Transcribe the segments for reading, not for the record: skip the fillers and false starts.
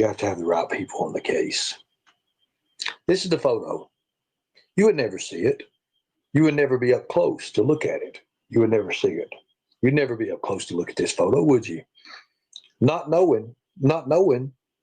have to have the right people on the case. This is the photo. You would never see it. You would never be up close to look at it. You would never see it. You'd never be up close to look at this photo, would you? Not knowing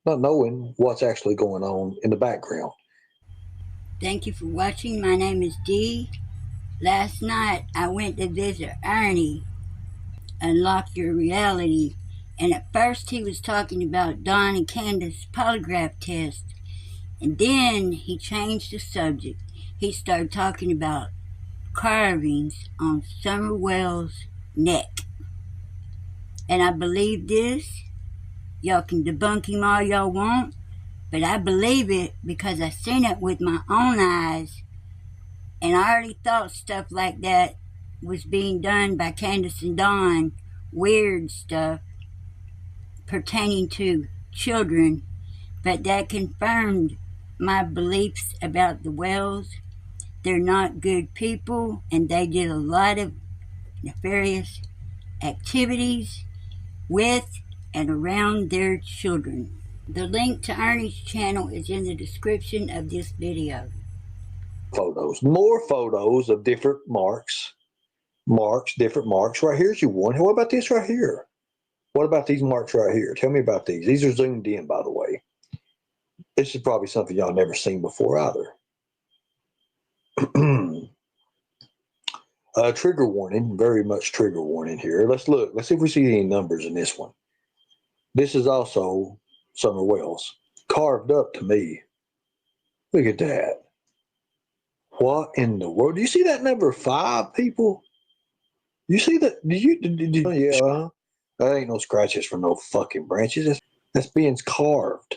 what's actually going on in the background. Thank you for watching. My name is Dee. Last night I went to visit Ernie, Unlock Your Reality, and at first he was talking about Don and Candus polygraph test, and then he changed the subject. He started talking about carvings on Summer Wells' neck. And I believe this. Y'all can debunk him all y'all want, but I believe it because I seen it with my own eyes, and I already thought stuff like that was being done by Candus and Don, weird stuff pertaining to children, but that confirmed my beliefs about the Wells. They're not good people, and they did a lot of nefarious activities with and around their children. The link to Ernie's channel is in the description of this video. Photos, more photos of different marks, different marks. Right here's your one. What about this right here? What about these marks right here? Tell me about these. These are zoomed in, by the way. This is probably something y'all never seen before either. Trigger warning, very much trigger warning here. Let's look. Let's see if we see any numbers in this one. This is also Summer Wells, carved up to me. Look at that. What in the world? Do you see that number 5, people? You see that? Did you? Yeah, that ain't no scratches from no fucking branches. That's being carved.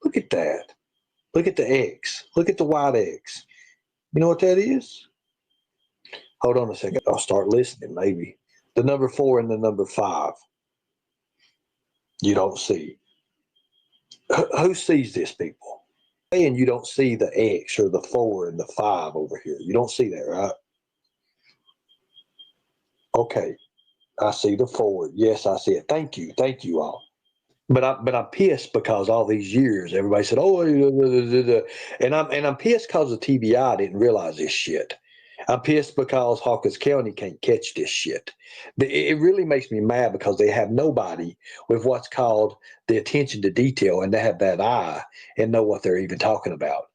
Look at that. Look at the X. Look at the white X. You know what that is? Hold on a second. I'll start listening, maybe. The number 4 and the number 5. You don't see. Who sees this, people? And you don't see the X or the 4 and the 5 over here. You don't see that, right? Okay. I see the 4. Yes, I see it. Thank you. Thank you all. But I'm pissed because all these years everybody said, oh, and I'm pissed because the TBI didn't realize this shit. I'm pissed because Hawkins County can't catch this shit. It really makes me mad because they have nobody with what's called the attention to detail, and they have that eye and know what they're even talking about.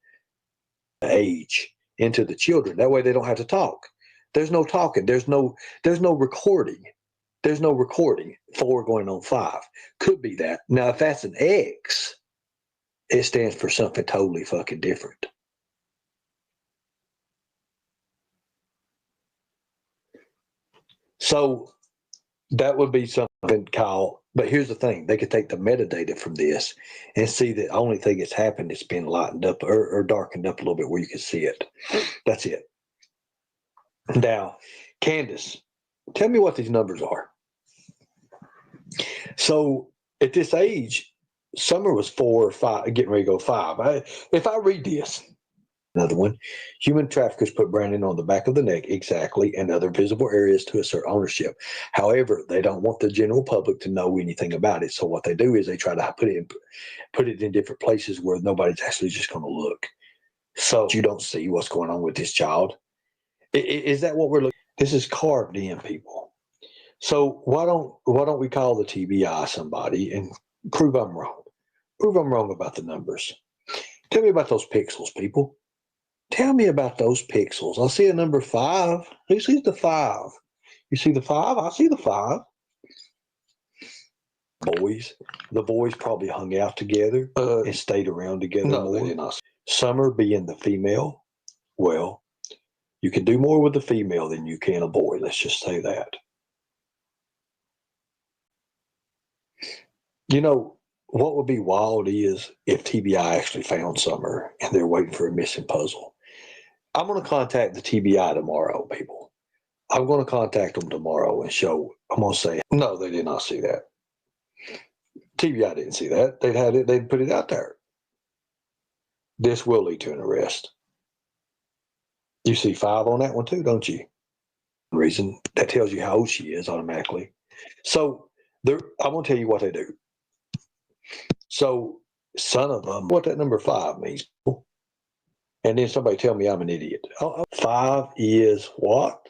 Age into the children. That way they don't have to talk. There's no talking. There's no recording. There's no recording. 4 going on 5. Could be that. Now, if that's an X, it stands for something totally fucking different. So that would be something called, but here's the thing. They could take the metadata from this and see the only thing that's happened is been lightened up or darkened up a little bit where you can see it. That's it. Now, Candus, tell me what these numbers are. So at this age, Summer was 4 or 5, getting ready to go 5. If I read this, another one, human traffickers put branding on the back of the neck, exactly, and other visible areas to assert ownership. However, they don't want the general public to know anything about it. So what they do is they try to put it in different places where nobody's actually just going to look. So you don't see what's going on with this child. Is that what we're looking? This is carved in, people. So why don't we call the TBI somebody and prove I'm wrong? Prove I'm wrong about the numbers. Tell me about those pixels, people. Tell me about those pixels. I see a number 5. Who sees the 5? You see the 5? I see the 5. Boys. The boys probably hung out together and stayed around together more. They did not. Summer being the female. Well, you can do more with a female than you can a boy. Let's just say that. You know, what would be wild is if TBI actually found Summer and they're waiting for a missing puzzle. I'm going to contact the TBI tomorrow, people. I'm going to contact them tomorrow and I'm going to say, no, they did not see that. TBI didn't see that. They'd put it out there. This will lead to an arrest. You see 5 on that one too, don't you? Reason that tells you how old she is automatically. So I'm going to tell you what they do. So son of a, what that number 5 means. And then somebody tell me I'm an idiot. 5 is what?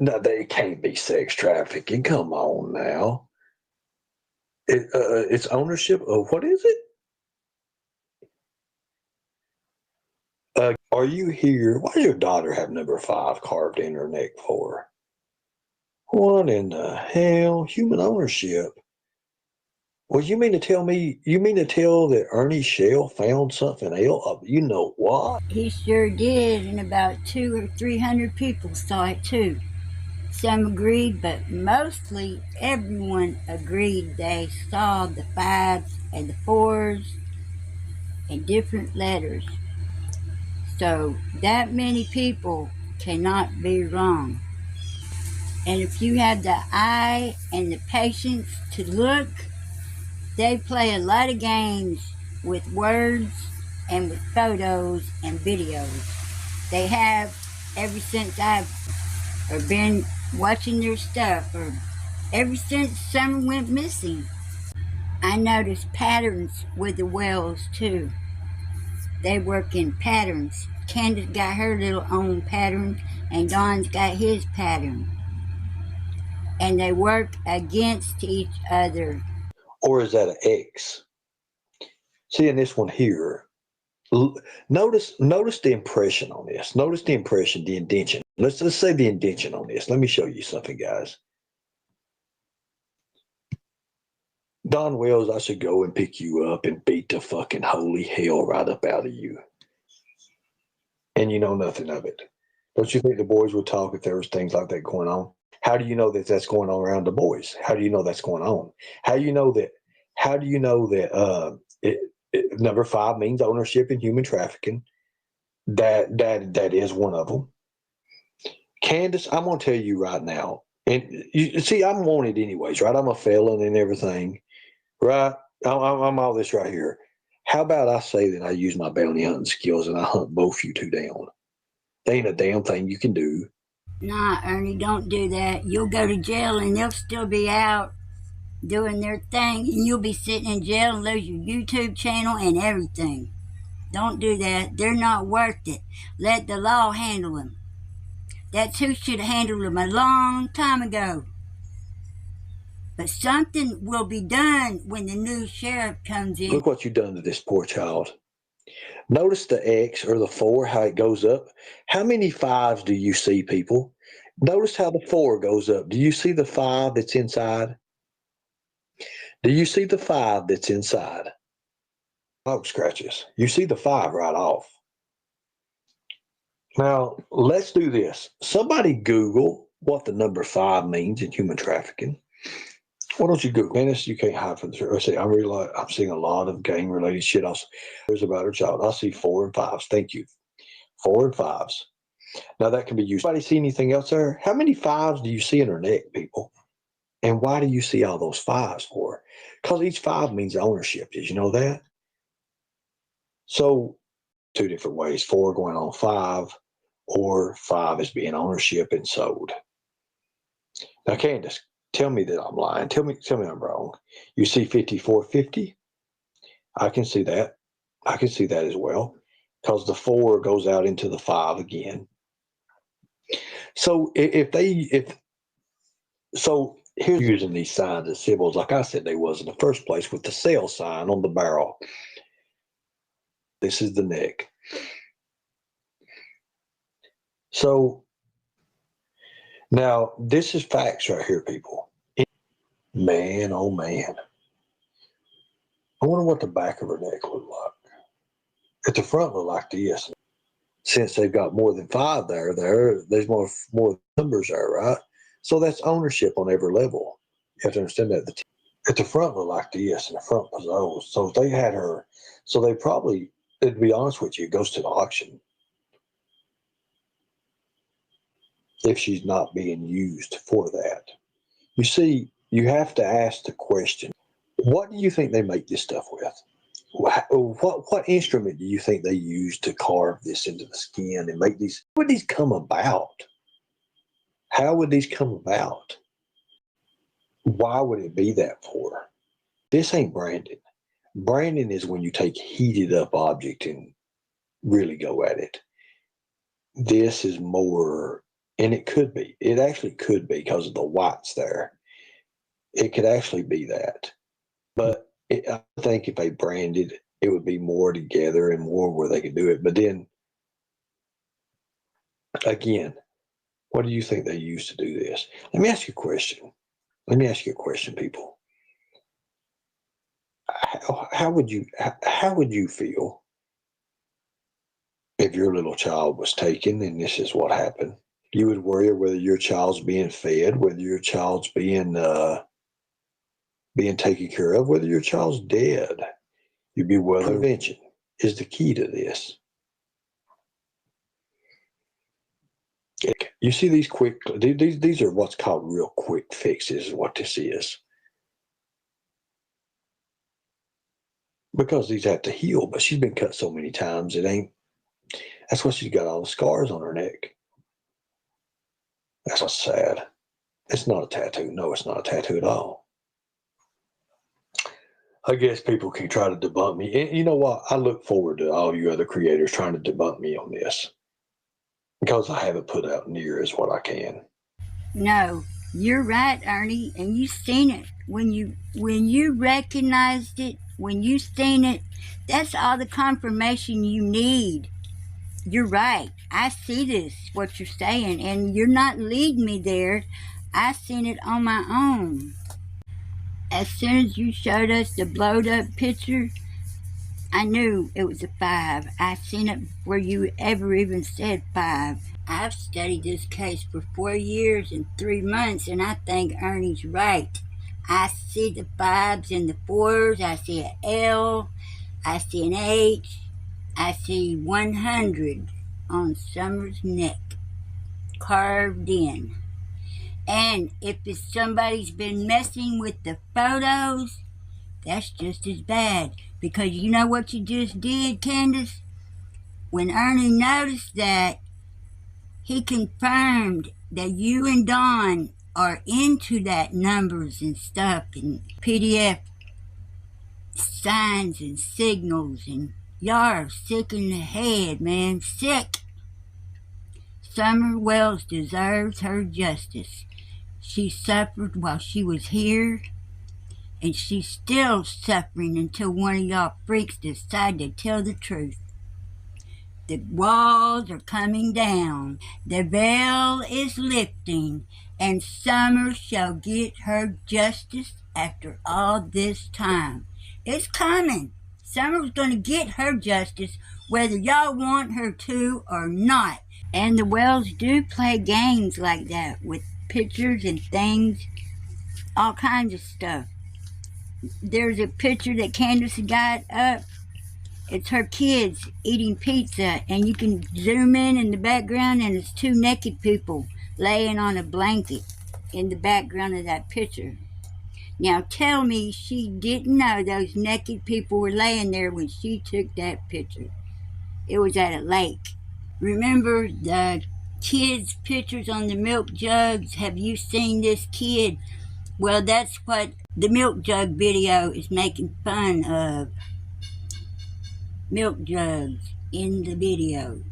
No, they can't be sex trafficking. Come on now. It's ownership of, what is it? Are you here? Why does your daughter have number 5 carved in her neck for? What in the hell? Human ownership. Well, you mean to tell that Ernie Shell found something else? You know what? He sure did, and about 200 or 300 people saw it too. Some agreed, but mostly everyone agreed they saw the 5s and the 4s in different letters. So that many people cannot be wrong. And if you have the eye and the patience to look, they play a lot of games with words and with photos and videos. They have ever since I've been watching their stuff, or ever since Summer went missing. I noticed patterns with the wells too. They work in patterns. Candus got her little own pattern, and Don's got his pattern. And they work against each other. Or is that an X? See, in this one here, notice the impression on this. Notice the impression, the indention. Let's say the indention on this. Let me show you something, guys. Don Wells, I should go and pick you up and beat the fucking holy hell right up out of you. And you know nothing of it. Don't you think the boys would talk if there was things like that going on? How do you know that that's going on around the boys? How do you know that's going on? How do you know that number 5 means ownership in human trafficking? That is one of them. Candus, I'm going to tell you right now, and you see, I'm wanted anyways, right? I'm a felon and everything, right? I'm all this right here. How about I say that I use my bounty hunting skills and I hunt both you two down? There ain't a damn thing you can do. Nah, Ernie, don't do that. You'll go to jail and they'll still be out doing their thing, and you'll be sitting in jail and lose your YouTube channel and everything. Don't do that. They're not worth it. Let the law handle them. That's who should have handled them a long time ago. But something will be done when the new sheriff comes in. Look what you've done to this poor child. Notice the X or the 4, how it goes up. How many 5s do you see, people? Notice how the 4 goes up. Do you see the 5 that's inside? Do you see the 5 that's inside? Dog scratches. You see the 5 right off. Now, let's do this. Somebody Google what the number 5 means in human trafficking. Why don't you Google? Candus, you can't hide from the truth. I say, I'm seeing a lot of gang-related shit. There's about her child. I see 4 and 5s. Thank you. 4 and 5s. Now, that can be used. Anybody see anything else there? How many 5s do you see in her neck, people? And why do you see all those 5s for? Because each 5 means ownership. Did you know that? So, 2 different ways. 4 going on 5, or 5 is being ownership and sold. Now, Candus, tell me that I'm lying. Tell me I'm wrong. You see 5450? I can see that. I can see that as well, because the 4 goes out into the 5 again. So so here's using these signs and symbols, like I said they was in the first place, with the sale sign on the barrel. This is the neck. So now this is facts right here, people. Man, oh man. I wonder what the back of her neck looked like. At the front looked like this. Since they've got more than 5 there's more numbers there, right? So that's ownership on every level. You have to understand that. At the front looked like this, and the front was those. So if they had her, so they probably, to be honest with you, it goes to the auction if she's not being used for that. You see, you have to ask the question, what do you think they make this stuff with? What instrument do you think they use to carve this into the skin and make these? How would these come about? How would these come about? Why would it be that for? This ain't branded. Branding is when you take heated up object and really go at it. This is more, and it actually could be because of the whites there. It could actually be that. But I think if they branded, it would be more together and more where they could do it. But then, again, what do you think they used to do this? Let me ask you a question. People. How would you feel if your little child was taken and this is what happened? You would worry whether your child's being fed, whether your child's being taken care of, whether your child's dead. You'd be well. Prevention is the key to this. You see these these are what's called real quick fixes, is what this is. Because these have to heal, but she's been cut so many times, that's why she's got all the scars on her neck. That's what's sad. It's not a tattoo. No, it's not a tattoo at all. I guess people can try to debunk me. And you know what? I look forward to all you other creators trying to debunk me on this, because I haven't put out near as what I can. No, you're right, Ernie, and you seen it. When you recognized it, when you seen it, that's all the confirmation you need. You're right. I see this, what you're saying, and you're not leading me there. I seen it on my own. As soon as you showed us the blowed up picture, I knew it was a 5. I seen it before you ever even said 5. I've studied this case for 4 years and 3 months, and I think Ernie's right. I see the 5s and the 4s. I see an L. I see an H. I see 100 on Summer's neck, carved in. And if it's somebody's been messing with the photos, that's just as bad. Because you know what you just did, Candus? When Ernie noticed that, he confirmed that you and Dawn are into that numbers and stuff and PDF signs and signals, and y'all are sick in the head, man. Sick. Summer Wells deserves her justice. She suffered while she was here, and she's still suffering until one of y'all freaks decide to tell the truth. The walls are coming down. The veil is lifting, and Summer shall get her justice after all this time. It's coming. Summer's going to get her justice whether y'all want her to or not. And the Wells do play games like that with pictures and things, all kinds of stuff. There's a picture that Candus got up. It's her kids eating pizza, and you can zoom in the background, and it's 2 naked people laying on a blanket in the background of that picture. Now tell me she didn't know those naked people were laying there when she took that picture. It was at a lake. Remember the kids' pictures on the milk jugs? Have you seen this kid? Well, that's what the milk jug video is making fun of. Milk jugs in the video.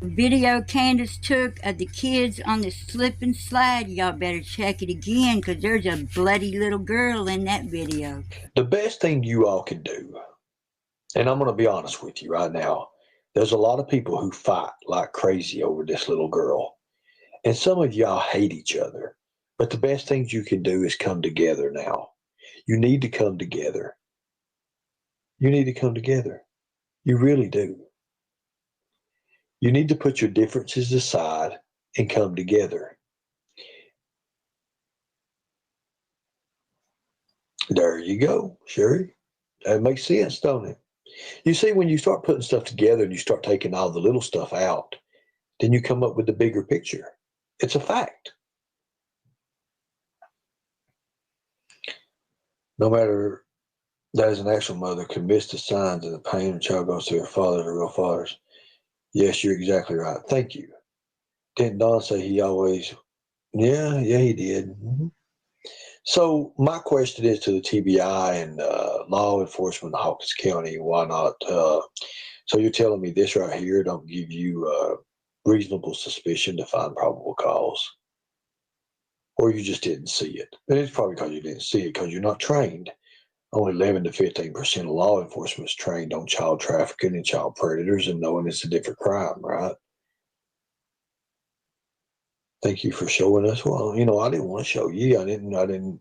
The video Candus took of the kids on the slip and slide, y'all better check it again, because there's a bloody little girl in that video. The best thing you all can do, and I'm going to be honest with you right now, there's a lot of people who fight like crazy over this little girl. And some of y'all hate each other. But the best things you can do is come together now. You need to come together. You need to come together. You really do. You need to put your differences aside and come together. There you go, Sherry. That makes sense, don't it? You see, when you start putting stuff together and you start taking all the little stuff out, then you come up with the bigger picture. It's a fact. No matter that as an actual mother could miss the signs of the pain a child goes through her fathers or real fathers. Yes, you're exactly right. Thank you. Didn't Don say he always, yeah, he did. Mm-hmm. So my question is to the TBI and law enforcement in Hawkins County, why not? So you're telling me this right here don't give you reasonable suspicion to find probable cause? Or you just didn't see it? And it's probably because you didn't see it because you're not trained. Only 11 to 15% of law enforcement is trained on child trafficking and child predators and knowing it's a different crime, right? Thank you for showing us. Well, you know, I didn't want to show you. I didn't,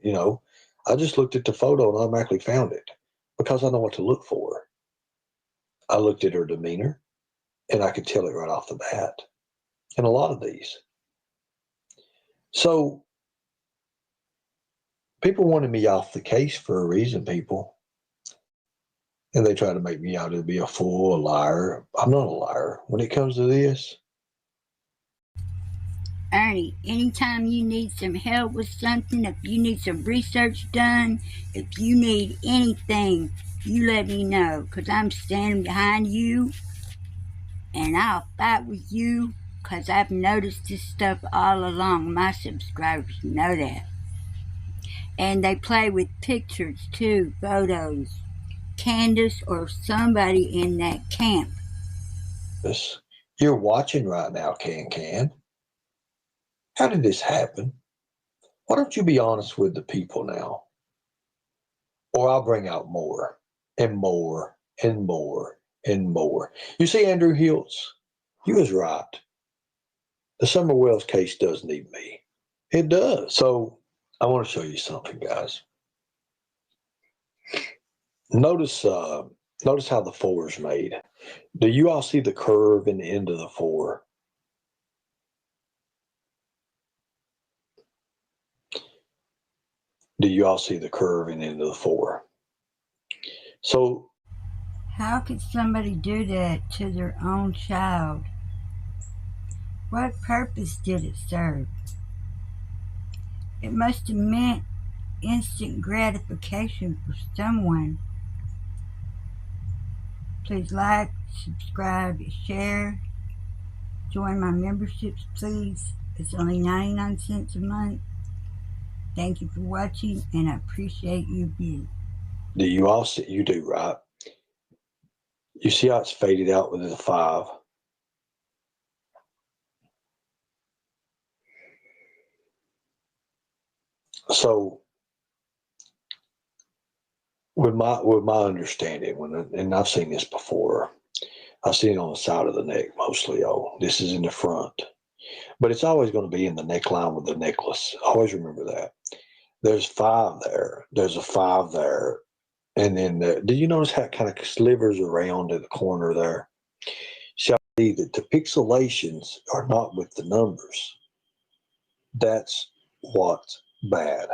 you know, I just looked at the photo and automatically found it because I know what to look for. I looked at her demeanor and I could tell it right off the bat. And a lot of these. So people wanted me off the case for a reason, people. And they try to make me out to be a fool, a liar. I'm not a liar. When it comes to this, Ernie, anytime you need some help with something, if you need some research done, if you need anything, you let me know, because I'm standing behind you and I'll fight with you, because I've noticed this stuff all along. My subscribers know that. And they play with pictures too, photos. Candus or somebody in that camp. you're watching right now, Can. How did this happen? Why don't you be honest with the people now? Or I'll bring out more and more and more and more. You see, Andrew Hiltz, you was right. The Summer Wells case does need me. It does. So I want to show you something, guys. Notice how the 4 is made. Do you all see the curve in the end of the 4? Do you all see the curve in the end of the 4? So how could somebody do that to their own child? What purpose did it serve? It must have meant instant gratification for someone. Please like, subscribe, share. Join my memberships, please. It's only 99 cents a month. Thank you for watching, and I appreciate your view. do you all see? You do, right? You see how it's faded out with the 5? So with my understanding, and I've seen this before, I've seen it on the side of the neck mostly. Oh, this is in the front, but it's always going to be in the neckline with the necklace. Always remember that. There's 5 there. There's a 5 there, and then do you notice how it kind of slivers around at the corner there? Shall see that the pixelations are not with the numbers. That's what's bad.